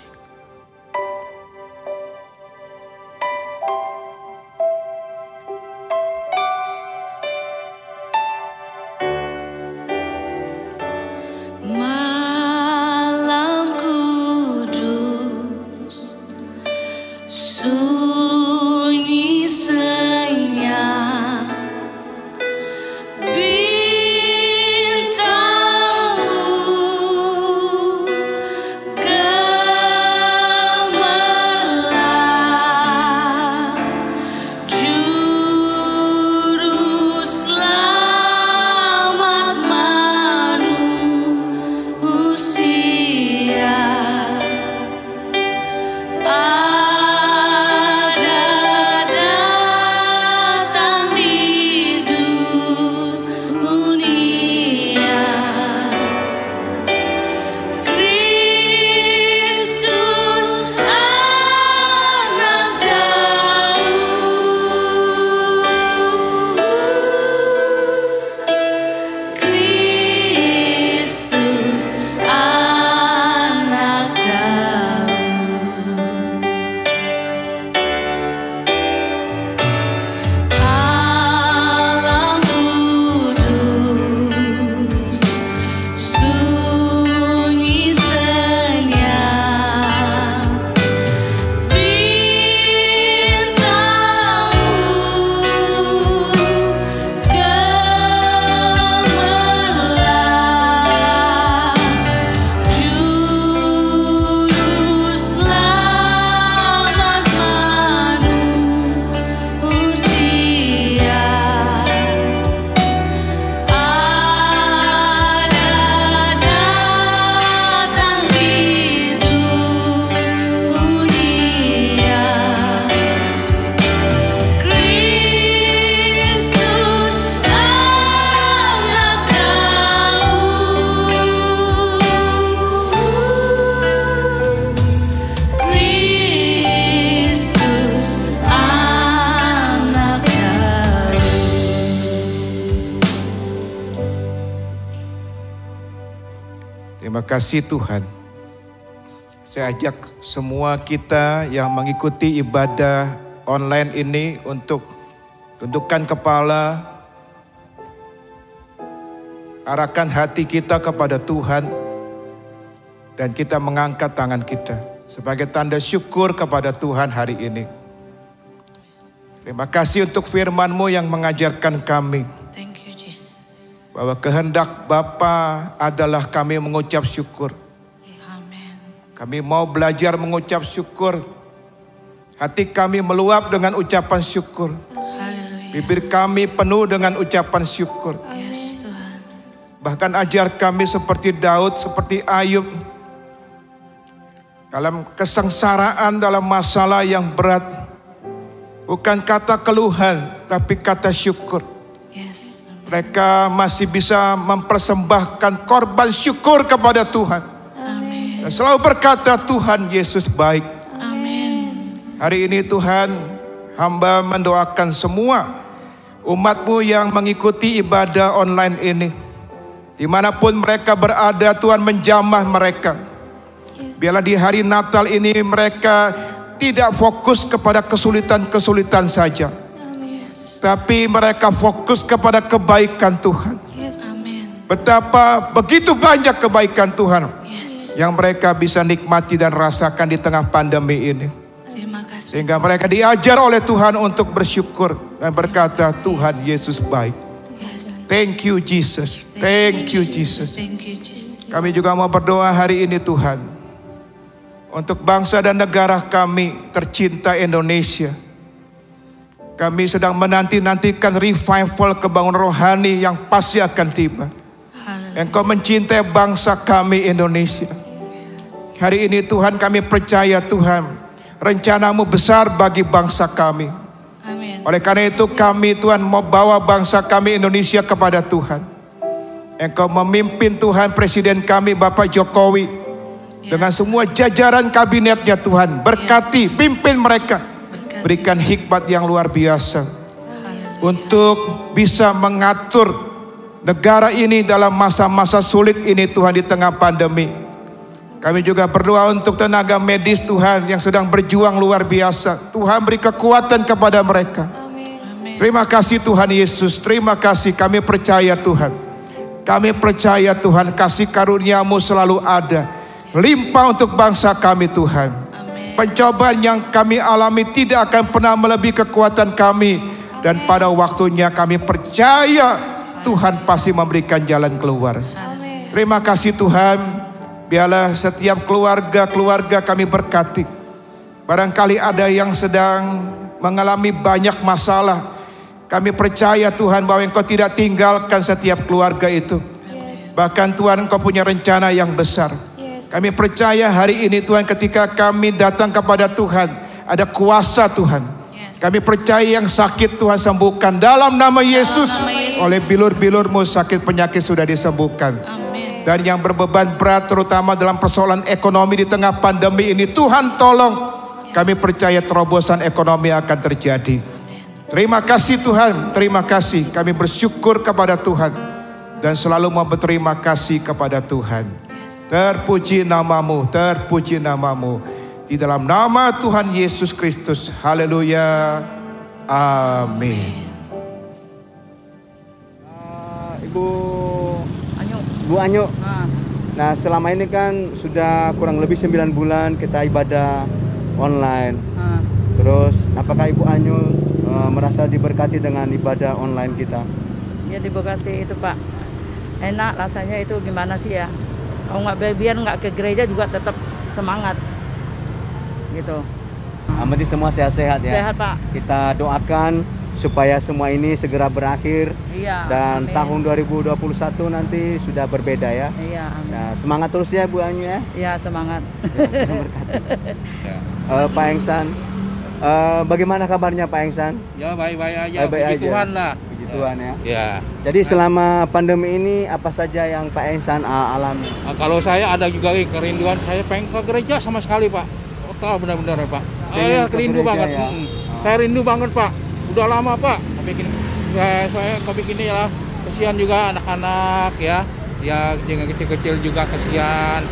Terima kasih Tuhan. Saya ajak semua kita yang mengikuti ibadah online ini untuk tundukkan kepala, arahkan hati kita kepada Tuhan, dan kita mengangkat tangan kita sebagai tanda syukur kepada Tuhan hari ini. Terima kasih untuk firman-Mu yang mengajarkan kami bahwa kehendak Bapa adalah kami mengucap syukur. Amin. Kami mau belajar mengucap syukur. Hati kami meluap dengan ucapan syukur. Haleluya. Bibir kami penuh dengan ucapan syukur. Yes, Tuhan. Bahkan ajar kami seperti Daud, seperti Ayub. Dalam kesengsaraan, dalam masalah yang berat. Bukan kata keluhan, tapi kata syukur. Yes. Mereka masih bisa mempersembahkan korban syukur kepada Tuhan. Amin. Dan selalu berkata Tuhan Yesus baik. Amin. Hari ini Tuhan, hamba mendoakan semua umat-Mu yang mengikuti ibadah online ini. Dimanapun mereka berada, Tuhan menjamah mereka. Biarlah di hari Natal ini mereka tidak fokus kepada kesulitan-kesulitan saja. Tapi mereka fokus kepada kebaikan Tuhan. Yes. Amin. Betapa begitu banyak kebaikan Tuhan yang mereka bisa nikmati dan rasakan di tengah pandemi ini. Terima kasih. Sehingga mereka diajar oleh Tuhan untuk bersyukur dan berkata Tuhan Yesus baik. Yes. Thank you Jesus. Thank you Jesus. Thank you Jesus. Kami juga mau berdoa hari ini Tuhan, untuk bangsa dan negara kami tercinta Indonesia. Kami sedang menanti-nantikan revival kebangunan rohani yang pasti akan tiba. Engkau mencintai bangsa kami Indonesia. Hari ini Tuhan kami percaya Tuhan, rencana-Mu besar bagi bangsa kami. Amin. Oleh karena itu kami Tuhan mau bawa bangsa kami Indonesia kepada Tuhan. Engkau memimpin Tuhan Presiden kami Bapak Jokowi. Dengan semua jajaran kabinetnya Tuhan. Berkati, pimpin mereka. Berikan hikmat yang luar biasa. Untuk bisa mengatur negara ini dalam masa-masa sulit ini Tuhan di tengah pandemi. Kami juga berdoa untuk tenaga medis Tuhan yang sedang berjuang luar biasa. Tuhan beri kekuatan kepada mereka. Amin. Terima kasih Tuhan Yesus. Terima kasih, kami percaya Tuhan. Kami percaya Tuhan, kasih karunia-Mu selalu ada. Limpah untuk bangsa kami Tuhan. Amin. Pencobaan yang kami alami tidak akan pernah melebihi kekuatan kami. Dan pada waktunya kami percaya Tuhan pasti memberikan jalan keluar. Amin. Terima kasih Tuhan. Biarlah setiap keluarga kami berkati. Barangkali ada yang sedang mengalami banyak masalah. Kami percaya Tuhan bahwa Engkau tidak tinggalkan setiap keluarga itu. Bahkan Tuhan Engkau punya rencana yang besar. Kami percaya hari ini Tuhan ketika kami datang kepada Tuhan. Ada kuasa Tuhan. Kami percaya yang sakit Tuhan sembuhkan. Dalam nama Yesus. Oleh bilur-bilur-Mu sakit penyakit sudah disembuhkan. Dan yang berbeban berat terutama dalam persoalan ekonomi di tengah pandemi ini, Tuhan tolong. Kami percaya terobosan ekonomi akan terjadi. Terima kasih Tuhan, terima kasih. Kami bersyukur kepada Tuhan dan selalu mau berterima kasih kepada Tuhan. Terpuji nama-Mu, terpuji nama-Mu. Di dalam nama Tuhan Yesus Kristus. Haleluya. Amin. Bu Anyo, nah selama ini kan sudah kurang lebih 9 bulan kita ibadah online. Terus apakah Ibu Anyo merasa diberkati dengan ibadah online kita? Ya diberkati itu Pak. Enak rasanya itu gimana sih ya. Kalau biar nggak ke gereja juga tetap semangat. Gitu. Amati semua sehat-sehat ya. Sehat Pak. Kita doakan supaya semua ini segera berakhir. Iya, dan amin. Tahun 2021 nanti sudah berbeda ya. Iya, amin. Nah, semangat terus ya Bu Anyu ya. Iya, semangat. Pak Engsan, bagaimana kabarnya Pak Engsan? Ya baik-baik aja, Baik puji aja. Tuhan lah. Puji Tuhan ya. Ya. Jadi selama pandemi ini apa saja yang Pak Engsan alami? Kalau saya ada juga kerinduan, saya pengen ke gereja sama sekali Pak. Total benar-benar ya Pak. Saya rindu banget. Ya? Saya rindu banget Pak. Udah lama Pak, saya bikin ini ya, kesian juga anak-anak ya, yang kecil-kecil juga kesian.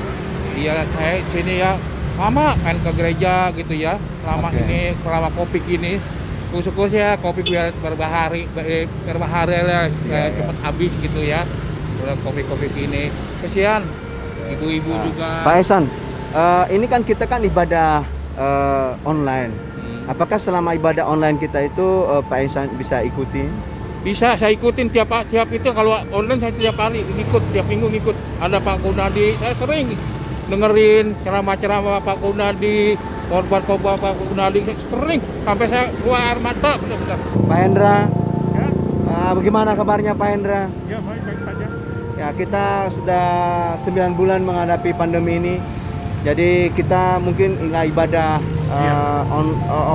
Iya saya sini ya, lama kan ke gereja gitu ya, selama ini, selama Covid ini, syukur ya Covid biar berbahari lah, cepat habis gitu ya, udah Covid ini, kesian, ibu-ibu juga. Pak Engsan, ini kan kita kan ibadah online. Apakah selama ibadah online kita itu Pak Engsan bisa ikuti? Bisa, saya ikutin tiap itu. Kalau online saya tiap hari ikut, tiap minggu ikut. Ada Pak Gunadi, saya sering dengerin ceramah-ceramah Pak Gunadi, korban-korban Pak Gunadi, sering sampai saya keluar air mata benar-benar. Pak Hendra, ya. Bagaimana kabarnya Pak Hendra? Ya baik-baik saja. Ya kita sudah 9 bulan menghadapi pandemi ini. Jadi kita mungkin nggak ibadah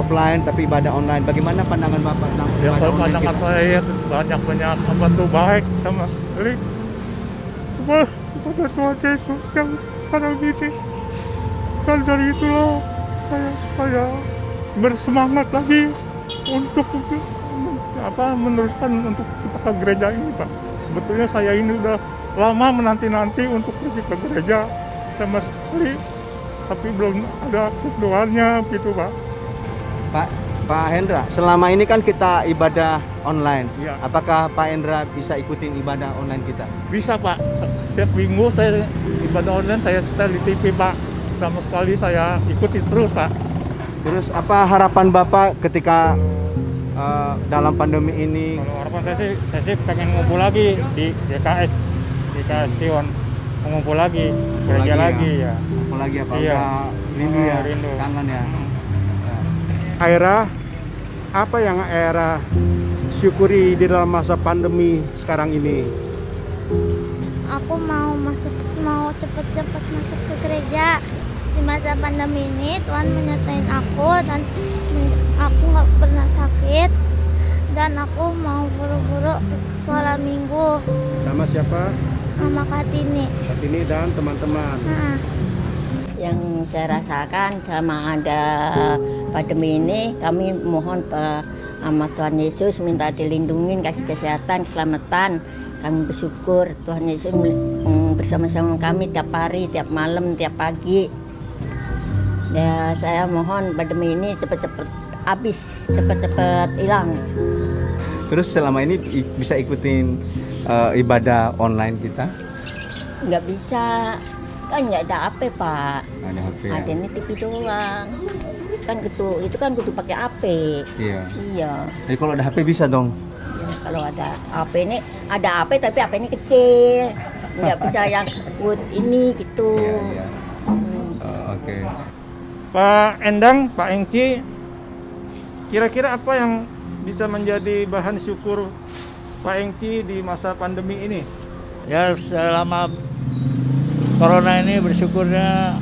offline tapi ibadah online. Bagaimana pandangan Bapak tentang ya, kalau pandangan saya banyak apa tuh baik sama sekali. Kepada Tuhan Yesus yang sekarang ini. Dan dari itulah saya bersemangat lagi untuk meneruskan untuk kita ke gereja ini Pak. Sebetulnya saya ini udah lama menanti-nanti untuk pergi ke gereja sama sekali. Tapi belum ada doanya gitu Pak. Pak Hendra, selama ini kan kita ibadah online. Ya. Apakah Pak Hendra bisa ikutin ibadah online kita? Bisa Pak. Setiap minggu saya ibadah online, saya setel di TV Pak. Sama sekali saya ikuti terus Pak. Terus apa harapan Bapak ketika dalam pandemi ini? Kalau harapan saya sih pengen ngumpul lagi di GKS Sion. Mengumpul lagi, gereja lagi ya. Ngumpul lagi apa? Iya. Rindu ya, rindu. kangen ya. Aira, apa yang Aira syukuri di dalam masa pandemi sekarang ini? Aku mau cepet-cepet masuk ke gereja. Di masa pandemi ini Tuhan menyertai aku dan aku nggak pernah sakit. dan aku mau buru-buru ke sekolah minggu. Sama siapa? Sama Kartini. Kartini dan teman-teman. Yang saya rasakan selama ada pandemi ini, kami mohon sama Tuhan Yesus minta dilindungi, kasih kesehatan, keselamatan. Kami bersyukur Tuhan Yesus bersama-sama kami tiap hari, tiap malam, tiap pagi. Ya, saya mohon pandemi ini cepat-cepat habis, cepat-cepat hilang. Terus selama ini bisa ikutin ibadah online kita? Nggak bisa, kan nggak ada HP, Pak. Ada HP ya? Ada ini TV doang. Kan itu kan kudu pakai HP. Iya. Iya. Jadi kalau ada HP bisa dong? Ya, kalau ada HP ini, ada HP tapi HP ini kecil. Nggak bisa yang buat ini gitu. Iya. Oke. Pak Endang, Pak Engci, kira-kira apa yang bisa menjadi bahan syukur Pak Engci di masa pandemi ini? Ya, selama corona ini bersyukurnya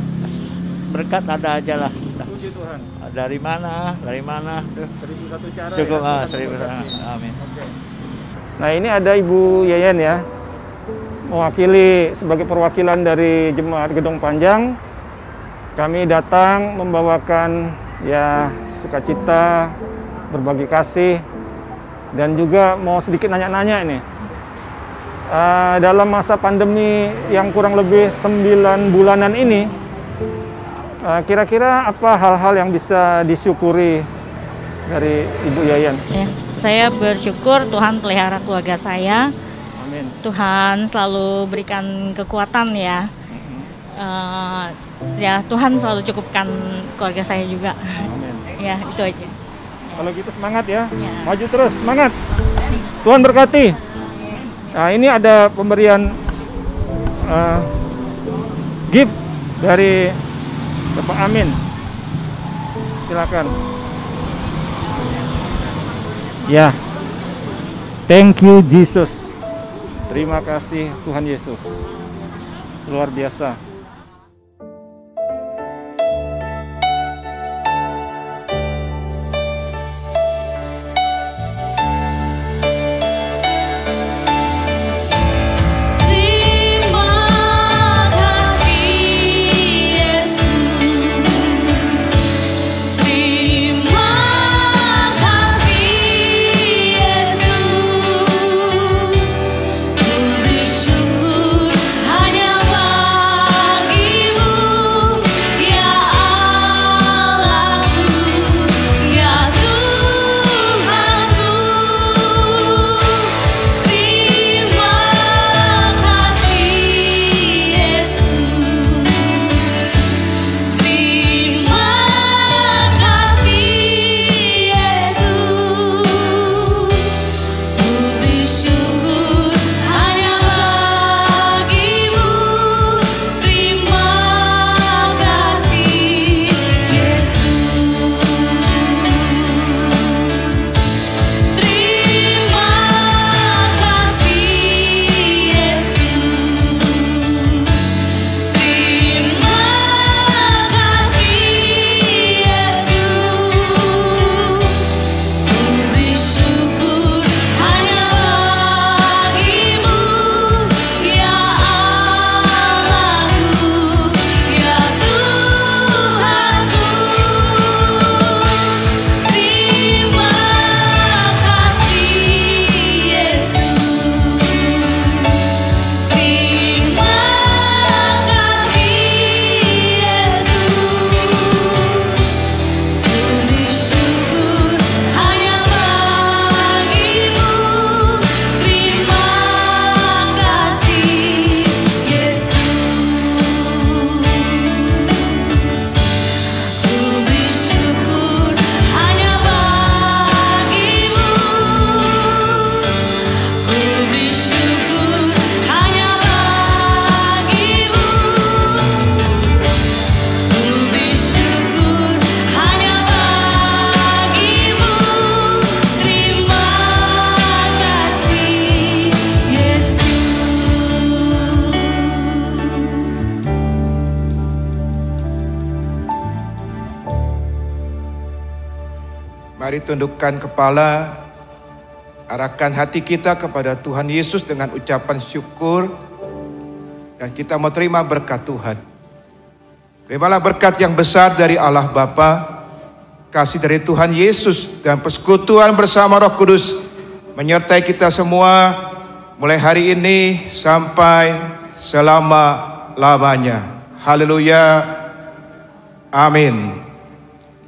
berkat ada aja lah. Puji Tuhan. Dari mana? Tuh. 1001 cara. Cukup, ya, 1000 cara. Amin. Oke. Nah, ini ada Ibu Yeyen ya, mewakili sebagai perwakilan dari Jemaat Gedong Panjang. Kami datang membawakan ya sukacita, berbagi kasih, dan juga mau sedikit nanya-nanya ini. Dalam masa pandemi yang kurang lebih 9 bulanan ini, kira-kira apa hal-hal yang bisa disyukuri dari Ibu Yayan? Ya, saya bersyukur Tuhan pelihara keluarga saya. Amin. Tuhan selalu berikan kekuatan ya. Ya, Tuhan selalu cukupkan keluarga saya juga. Amin. Ya, itu aja. Kalau gitu semangat ya. Ya. Maju terus, semangat. Tuhan berkati. Nah, ini ada pemberian gift dari Bapak Amin. Silakan. Ya. Thank you Jesus. Terima kasih Tuhan Yesus. Luar biasa. Mari tundukkan kepala, arahkan hati kita kepada Tuhan Yesus dengan ucapan syukur. Dan kita mau terima berkat Tuhan. Terimalah berkat yang besar dari Allah Bapa, kasih dari Tuhan Yesus, dan persekutuan bersama Roh Kudus menyertai kita semua mulai hari ini sampai selama-lamanya. Haleluya. Amin.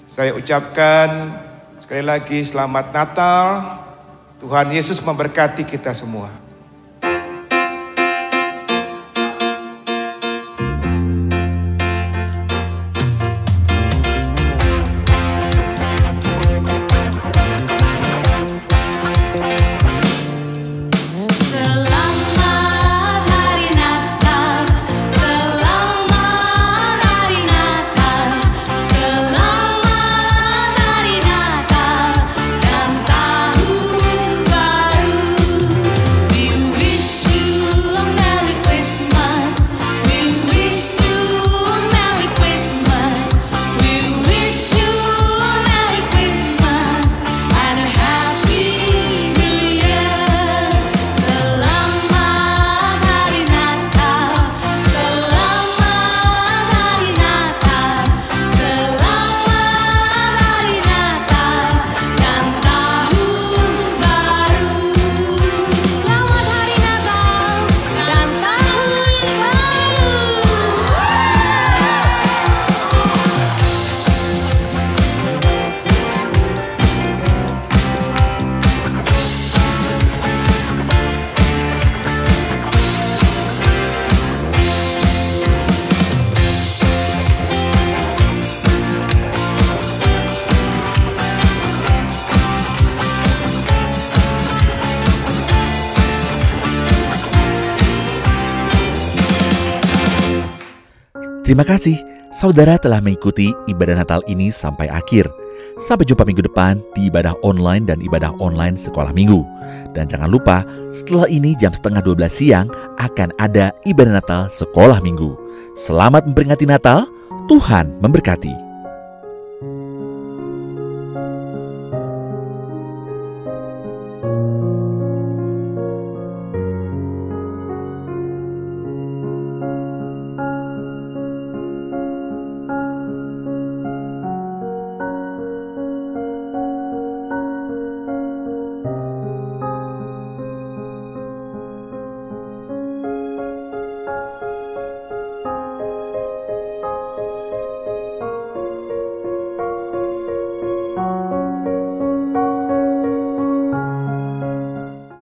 Saya ucapkan sekali lagi selamat Natal. Tuhan Yesus memberkati kita semua. Terima kasih saudara telah mengikuti ibadah Natal ini sampai akhir. Sampai jumpa minggu depan di ibadah online dan ibadah online sekolah minggu. Dan jangan lupa setelah ini jam 11:30 siang akan ada ibadah Natal sekolah minggu. Selamat memperingati Natal, Tuhan memberkati.